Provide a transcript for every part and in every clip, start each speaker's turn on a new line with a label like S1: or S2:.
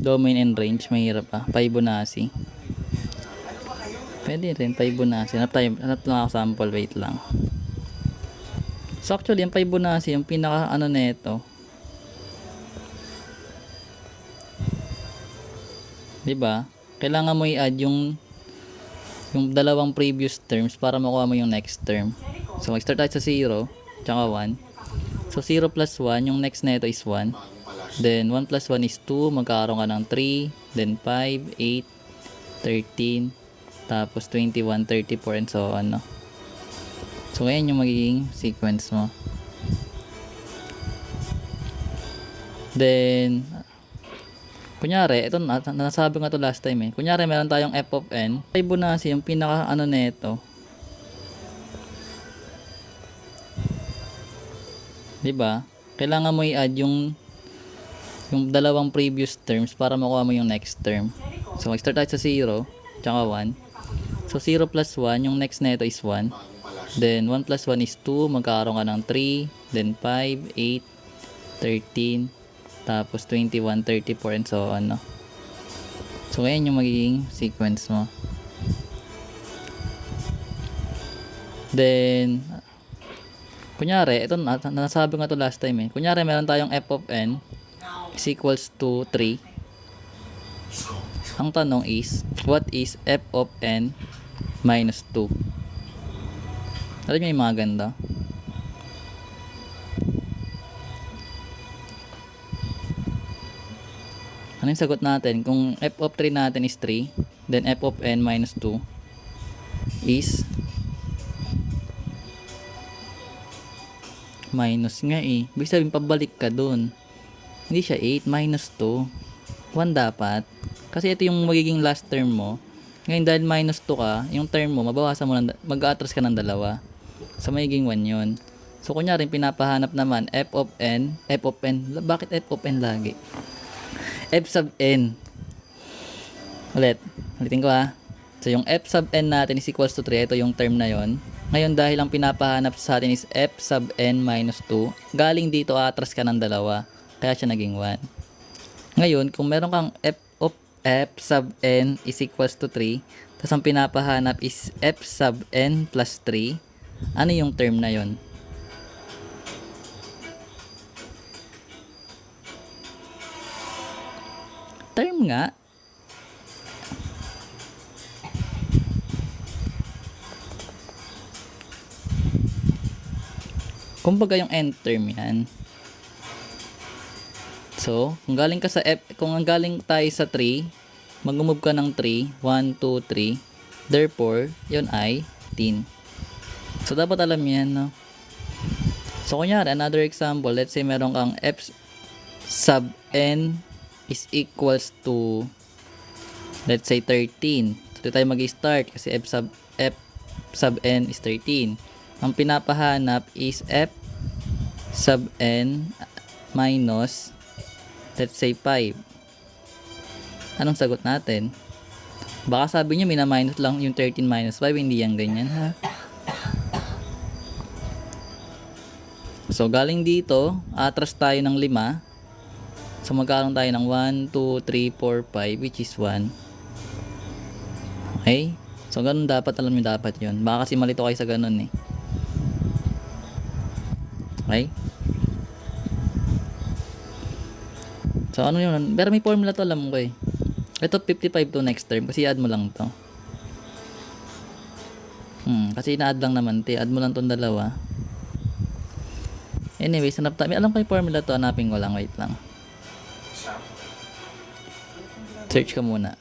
S1: Domain and range, mahirap pa. Fibonacci. Pwede rin, Fibonacci. Hanap lang ako sample, wait lang. So actually, yung Fibonacci, yung pinaka ano nito. 'Di ba? Kailangan mo i-add yung dalawang previous terms para makuha mo yung next term. So mag-start tayo sa 0, tsaka 1. So 0 plus 1, yung next nito is 1. Then 1 plus 1 is 2, magkakaroon ka ng 3, then 5, 8, 13, tapos 21, 34, and so on, no? So ngayon yung magiging sequence mo. Then kunyari, ito nasabi ko to last time eh. Kunyari meron tayong f of n. Fibonacci yung pinaka ano nito. 'Di ba? Kailangan mo i-add yung dalawang previous terms para makuha mo yung next term. So mag-start tayo sa 0, tsaka 1. So 0 plus 1, yung next nito is 1. Then 1 plus 1 is 2, magkakaroon ka ng 3, then 5, 8, 13, tapos 21, 34, and so on, no? So ngayon yung magiging sequence mo. Then kunyari, ito nasabi ko to last time eh. Kunyari meron tayong f of n is equals to 3. Ang tanong is, what is f of n minus 2? Alam niyo yung mga ganda? Ano yung sagot natin? Kung f of 3 natin is 3, then f of n minus 2 is minus nga eh. Ibig sabihin pabalik ka dun. Hindi siya 8, minus 2. 1 dapat. Kasi ito yung magiging last term mo. Ngayon dahil minus 2 ka, yung term mo, mabawasan mo, mag-atras ka ng dalawa. So magiging 1 yun. So kunyari pinapahanap naman f of n. Bakit f of n lagi? F sub n. Ulitin ko ha. So yung f sub n natin is equals to 3. Ito yung term na yon. Ngayon dahil ang pinapahanap sa atin is f sub n minus 2, galing dito atras ka ng dalawa. Kaya siya naging 1. Ngayon kung meron kang f of f sub n is equals to 3, tapos ang pinapahanap is f sub n plus 3, ano yung term na yon? Term nga. Kumbaga yung end term yan. So, kung galing ka sa F, kung ang galing tayo sa 3, mag-move ka ng 3, 1, 2, 3. Therefore, yun ay 10. So, dapat alam yan, no? So, kunyari, another example, let's say meron kang f sub n is equals to, let's say 13. So, dito tayo mag-start kasi f sub n is 13. Ang pinapahanap is f sub n minus, let's say 5. Anong sagot natin? Baka sabi nyo mina-minus lang yung 13 minus 5, hindi yan ganyan ha. So galing dito, atras tayo ng 5. So magkaroon tayo ng 1, 2, 3, 4, 5, which is 1. Okay? So ganun dapat, alam nyo dapat yun. Baka kasi malito kayo sa ganun eh. Okay? So ano yun? Pero may formula to, alam ko eh. Ito 55 to next term kasi add mo lang to. Kasi ina-add lang naman to. Add mo lang tong dalawa. Anyway, hanap tayo. Alam ko yung formula to, hanapin ko lang. Wait lang. Search ka muna.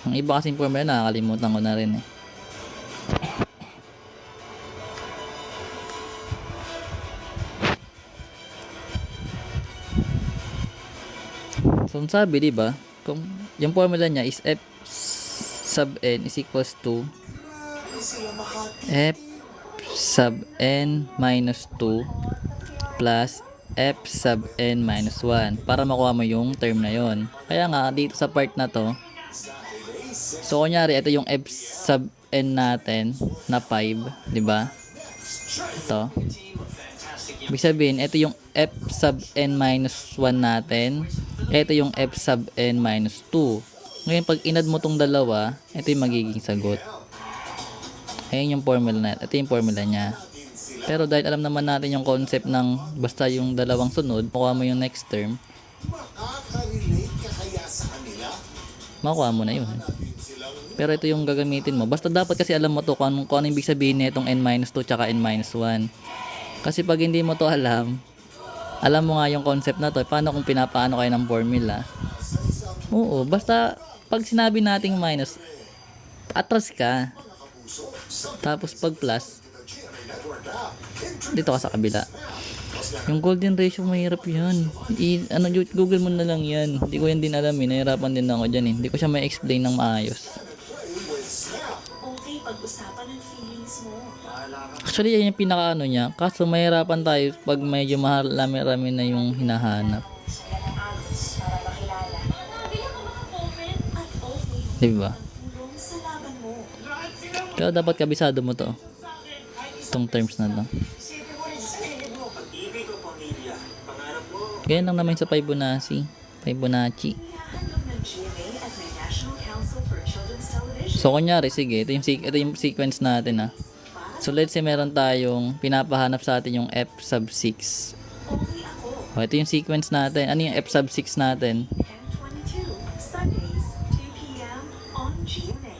S1: Ang iba kasing formula, nakakalimutan ko na rin eh. So, sabi, di ba? Kung yung formula niya is f sub n is equals to f sub n minus 2 plus f sub n minus 1 para makuha mo yung term na yon. Kaya nga dito sa part na to, so kunyari ito yung f sub n natin na 5, di ba? Ito. Ibig sabihin, ito yung f sub n minus 1 natin. Ito yung f sub n minus 2. Ngayon, pag inad mo tong dalawa, ito yung magiging sagot. Ayan yung formula na. Ito yung formula niya. Pero dahil alam naman natin yung concept ng basta yung dalawang sunod, makuha mo yung next term, makuha mo na yun. Pero ito yung gagamitin mo. Basta dapat kasi alam mo to kung ano ibig sabihin nitong n-2 tsaka n-1. Kasi pag hindi mo to alam mo nga yung concept na to, paano kung pinapaano kayo ng formula? Oo, basta pag sinabi nating minus, atras ka. Tapos pag plus, dito ka sa kabila. Yung golden ratio, mahirap yan. Google mo na lang yan. Hindi ko yan din alam eh. Nahirapan din ako dyan eh. Hindi ko siya may explain ng maayos.
S2: Okay, pag-usapan ng feelings mo.
S1: Actually, yan yung pinaka-ano niya. Kaso mahirapan tayo pag medyo marami-rami na yung hinahanap.
S2: Para makilala. Nabigyan ka mga comment at okay.
S1: Diba?
S2: Tulong sa laban mo.
S1: Pero dapat kabisado mo to. Itong terms na to. Ganyan lang naman sa Fibonacci.
S2: Inihahandog ng GMA at ng National Council for Children's Television.
S1: So, kunyari, sige, ito yung sequence natin So, let's say meron tayong pinapahanap sa atin yung f sub 6.
S2: Okay ako.
S1: Ito yung sequence natin. Ano yung f sub 6 natin?
S2: M22, Sundays, 2 p.m. on GMA.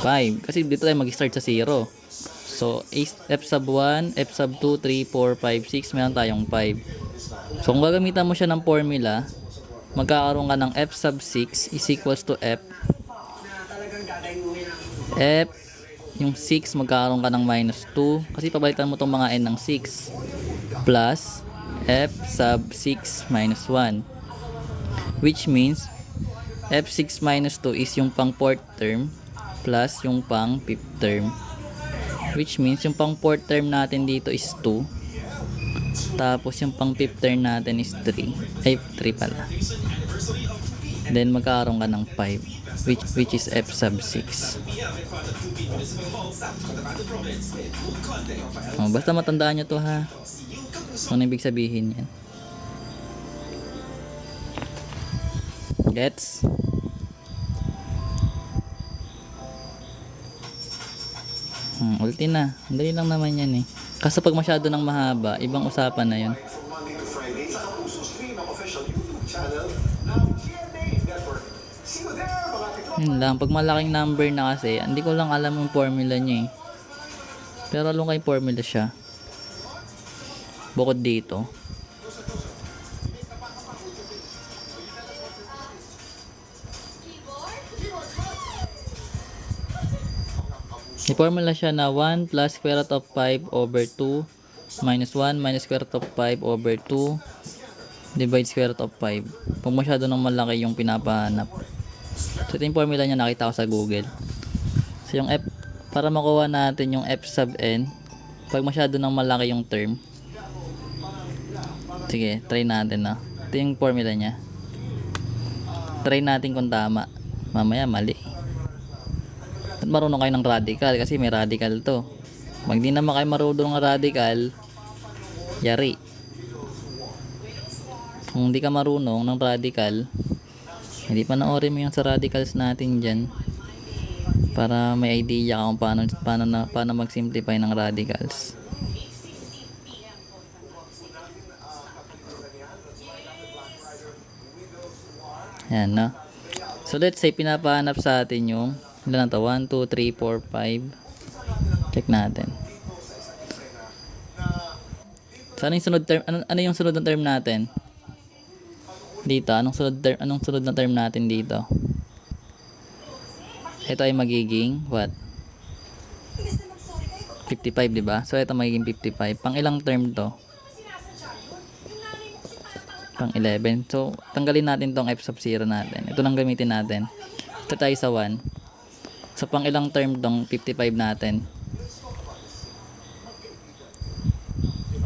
S1: 5. Kasi dito tayo mag-start sa 0. So, f sub 1, f sub 2, 3, 4, 5, 6. Meron tayong 5. So, kung gagamitan mo siya ng formula, magkakaroon ka ng f sub 6 is equals to f. Yung 6, magkakaroon ka ng minus 2. Kasi pabalitan mo itong mga n ng 6. Plus, f sub 6 minus 1. Which means, f6 minus 2 is yung pang 4th term plus yung pang 5th term. Which means, yung pang 4th term natin dito is 2. Tapos, yung pang 5th term natin is 3. Ay, 3 pala. Then, magkakaroon ka ng 5. Which is f sub 6. Basta matandaan nyo to ha. Ano ibig sabihin yan? Gets? Ulti na. Dali lang naman yan eh. Kaso pag masyado nang mahaba, ibang usapan na yun. Yun lang. Pag malaking number na kasi, hindi ko lang alam yung formula niya eh. Pero alam ko yung formula siya. Bukod dito. May formula siya na 1 plus square root of 5 over 2 minus 1 minus square root of 5 over 2 divide square root of 5. Pag masyado nang malaki yung pinapahanap. So ito yung formula niya, nakita ko sa Google. So yung f, para makuha natin yung f sub n, pag masyado nang malaki yung term, sige, try natin na. Ito yung formula niya. Try natin kung tama. Mamaya mali. At marunong kayo ng radical kasi may radical to. Pag di naman kayo marunong ng radical, yari. Kung di ka marunong ng radical, hindi pa naorin mo yung sa radicals natin dyan para may idea kung paano mag-simplify ng radicals. Yan, no? So let's say pinapahanap sa atin yung ilan na to? 1, 2, 3, 4, 5. Check natin. So ano yung sunod term? Ano yung sunod na term natin? Dito, anong sunod na term natin dito? Ito ay magiging what? 55, di ba? So ito magiging 55. Pang ilang term to? Pang 11. So tanggalin natin tong f sub 0 natin. Ito lang gamitin natin. Ito tayo sa 1. So pang ilang term tong 55 natin?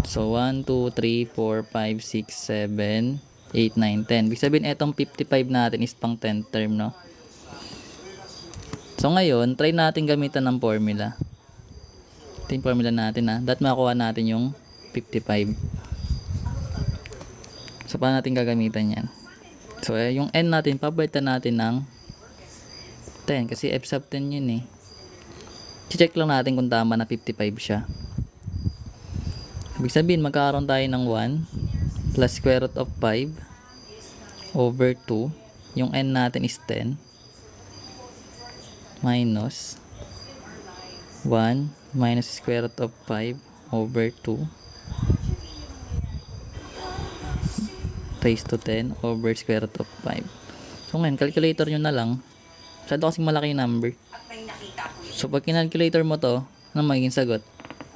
S1: So 1, 2, 3, 4, 5, 6, 7, 8, 9, 10. Ibig sabihin, etong 55 natin is pang 10th term, no? So, ngayon, try natin gamitan ng formula. Ito yung formula natin, ha? That makuha natin yung 55. So, paano natin gagamitan yan? So, yung n natin, papalitan natin ng 10. Kasi f sub 10 yun eh. Check lang natin kung tama na 55 siya. Ibig sabihin, magkakaroon tayo ng 1 plus square root of 5 over 2. Yung n natin is 10. Minus 1 minus square root of 5 over 2 raised to 10 over square root of 5. So ngayon, calculator nyo na lang. Masyado kasing malaki yung number. So pag kinalculator mo to, ano magiging sagot?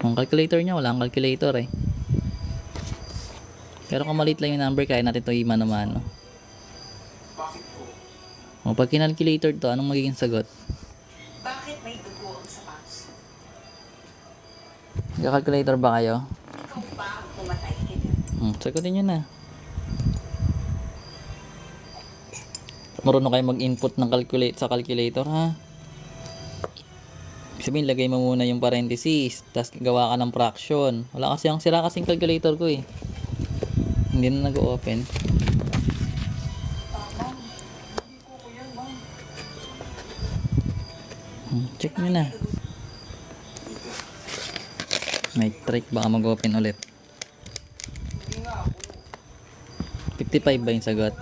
S1: Kung calculator nyo, wala kang calculator eh. Pero kung maliit lang yung number, kaya natin ito i-mano-mano. O pag kinalculator to, anong magiging sagot?
S2: Bakit may dugo ang sapatos?
S1: Nagka-calculator ba kayo?
S2: Ikaw ba ang pumatay kanya?
S1: Sagutin nyo na. Marunong kayo mag-input ng sa calculator, ha? Sabihin, lagay mo muna yung parenthesis, tapos gawa ka ng fraction. Wala kasi ang sira kasing calculator ko eh. Hindi na nag-open. Check nyo na. May trick, baka mag-open ulit. 55 ba yung sagot?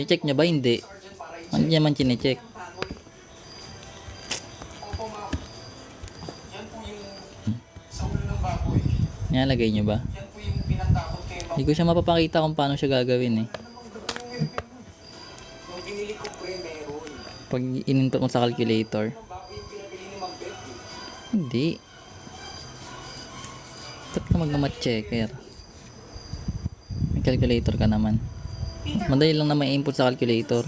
S1: Check nyo ba? Hindi. Hindi naman chinecheck. Nalagay nyo ba? Hindi ko siya mapapakita kung paano siya gagawin eh. Pag ininput mo sa calculator. Hindi. Ba't ka mag-math checker? May calculator ka naman. Madali lang na may input sa calculator.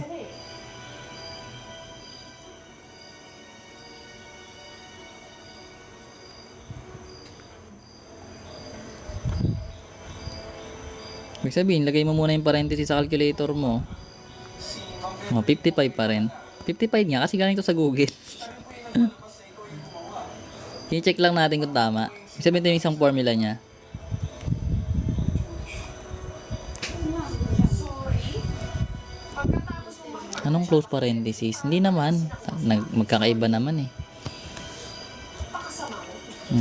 S1: Ibig sabihin, lagay mo muna yung parenthesis sa calculator mo. 55 pa rin. 55 nga kasi galing to sa Google. I-check lang natin kung tama. Ibig sabihin ito yung isang formula niya. Anong close parenthesis? Hindi naman. Magkakaiba naman eh.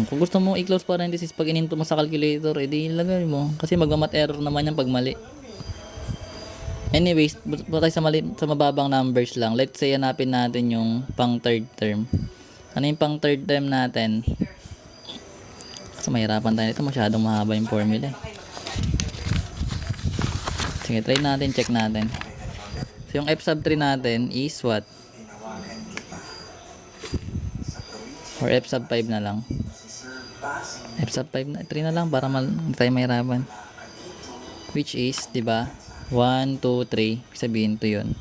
S1: Kung gusto mo i-close parenthesis pag ininto mo sa calculator, edi ilagay mo. Kasi magmamat error naman yan pag mali. Anyways, tayo sa mababang numbers lang. Let's say hanapin natin yung pang third term. Ano yung pang third term natin? Kasi mahirapan tayo ito. Masyadong mahaba yung formula eh. Sige, try natin. Check natin. So yung f sub 3 natin is what? Or f sub 5 na lang. F sub 5 na, 3 na lang para hindi tayo mahirapan. Which is, di ba? 1, 2, 3. Sabihin to yun.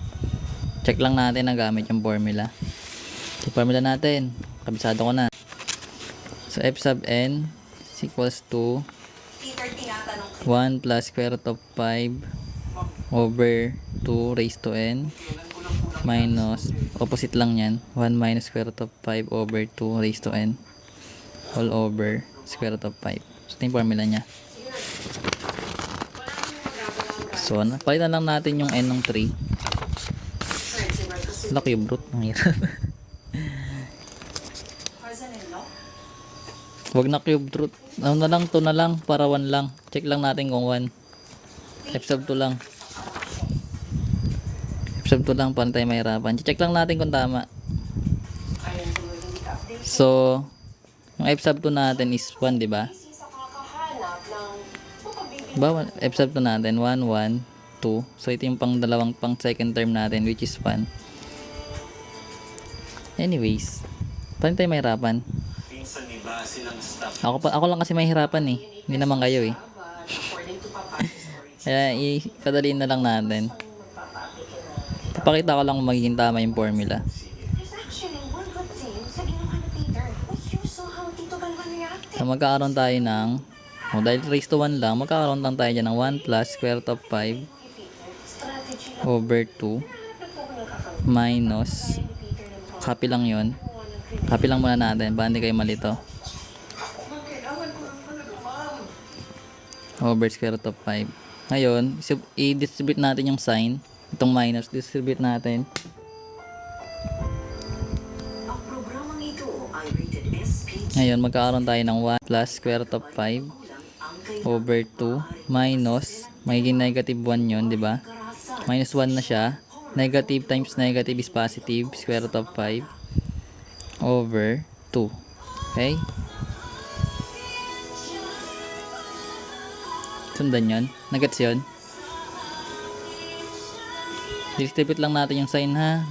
S1: Check lang natin na gamit yung formula. Yung formula natin. Kabisado ko na. So f sub n is equals to 1 plus square root of 5 over 2 raised to n minus, opposite lang yan, 1 minus square root of 5 over 2 raised to n all over square root of 5. So ito yung formula nya. So palitan lang natin yung n ng 3. Laki yung brute, ang hirap. Wag na cube root. Ano na lang, 2 na lang para 1 lang. Check lang natin kung 1. F sub 2 lang. F sub 2 lang para tayo mahirapan. Check lang natin kung tama. So, yung F sub 2 natin is 1, di ba? Diba? F sub 2 natin 1, 1, 2. So, ito yung pang second term natin which is 1. Anyways, paano tayo mahirapan? Ako lang kasi mahirapan eh. Hindi naman kayo eh. Kaya ipadaliin na lang natin. Papakita ko lang kung magiging tama yung formula. So magkakaroon tayo ng, dahil raised to 1 lang, magkakaroon lang tayo dyan ng 1 plus square root of 5 over 2 minus, copy lang yun, Copy lang muna natin, para hindi kayo malito. Over square root of 5. Ngayon, i-distribute natin yung sign. Itong minus, distribute natin.
S2: Ang programang ito ay rated SPG.
S1: Ngayon, magkakaroon tayo ng 1 plus square root of 5 over 2 minus, magiging negative 1 yun, di ba? Minus 1 na siya. Negative times negative is positive, square root of 5 over 2. Okay? Sundan yun. Nagets yun. Distribute lang natin yung sign, ha.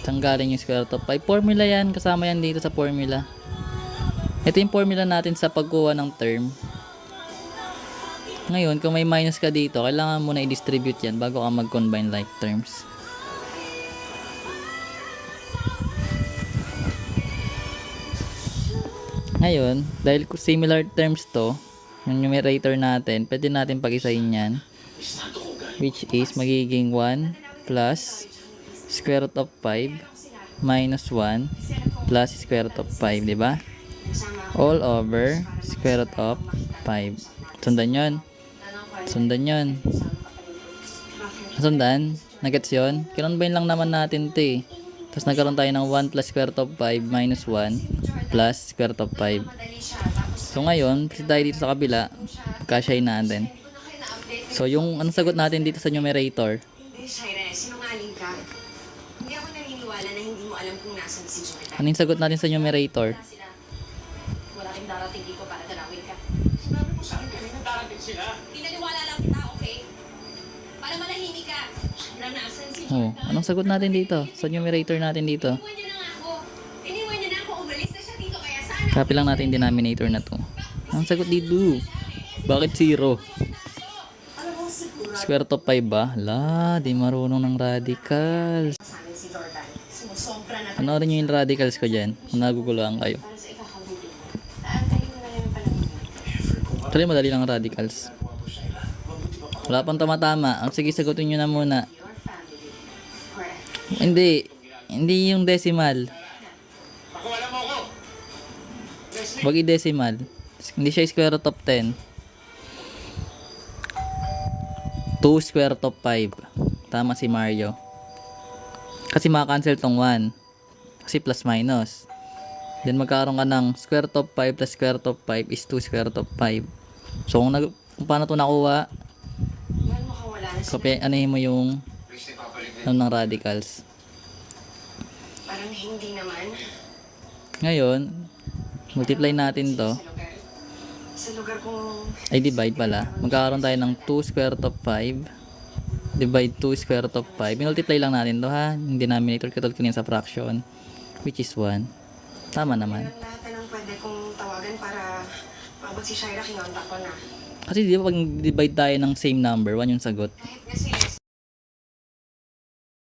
S1: Saan galing yung square root of 5? Formula yan. Kasama yan dito sa formula. Ito yung formula natin sa pagkuha ng term. Ngayon, kung may minus ka dito, kailangan mo na i-distribute yan bago ka mag-combine like terms. Ngayon, dahil similar terms to, yung numerator natin, pwede natin pag-isahin yan. Which is magiging 1 plus square root of 5 minus 1 plus square root of 5, di ba? All over square root of 5. Sundan yun. Sundan yun. Sundan. Nagets yun. Kinonbine lang naman natin ito eh. Tapos nagkaroon tayo ng 1 plus square root of 5 minus 1 plus square root of 5. So ngayon, kasi tayo dito sa kabila, kasyahin natin. So yung anong sagot natin dito sa numerator?
S3: Hindi, Shaira, sinungaling ka. Hindi ako naniniwala na hindi mo alam kung nasan si Jordan.
S1: Anong sagot natin sa numerator?
S3: Sila. Wala kang darating dito para dalawin ka.
S4: Sinabi mo sa akin kanina darating sila.
S3: Pinaniwala lang kita, okay? Para manahimik ka. Shaira, nasan si
S1: Oh,
S3: Jordan?
S1: anong sagot natin dito? Sa numerator natin dito.
S3: Iniwan niya na nga ako. Iniwan niya na ako. Umalis na siya dito. Kaya sana...
S1: Copy lang natin yung denominator na to. Ang sagot dito. Bakit 0? Square root of 5 ba? La, di marunong ng radicals.
S3: Sa amin si Jordan. Sumusobra na
S1: Panoorin nyo yung radicals ko dyan. Kung naguguluhan kayo.
S3: para sa ikakabuti mo. Aantayin mo na lang yung panahon.
S1: Actually, madali lang ang radicals. Wala pang tama-tama. Ang sige, sagutin nyo na muna.
S3: Your family. Correct.
S1: Hindi. Hindi yung decimal.
S4: Pakuwala mo ako. Leslie.
S1: Wag i-decimal. Hindi siya square root of 10. 2 square root of 5. Tama si Mario. Kasi maka-cancel tong 1. Kasi plus minus. Then magkakaroon ka ng square root of 5 plus square root of 5 is 2 square root of 5. So kung paano to nakuha,
S3: Yan makawala na siya.
S1: anuhin mo yung ng radicals.
S3: Parang hindi naman.
S1: Ngayon, multiply natin to.
S3: Sa lugar kong...
S1: Ay divide pala. Magkakaroon tayo ng 2 square root of 5. Divide 2 square root of 5. Multiply lang natin to, ha. Yung denominator katulad kanina sa fraction. Which is 1. Tama naman.
S3: Yan lahat na lang pwede kong tawagan para maabot si Shaira, kinontak ko na.
S1: Kasi di ba pag divide tayo ng same number, 1 yung sagot.
S3: Kahit nga sila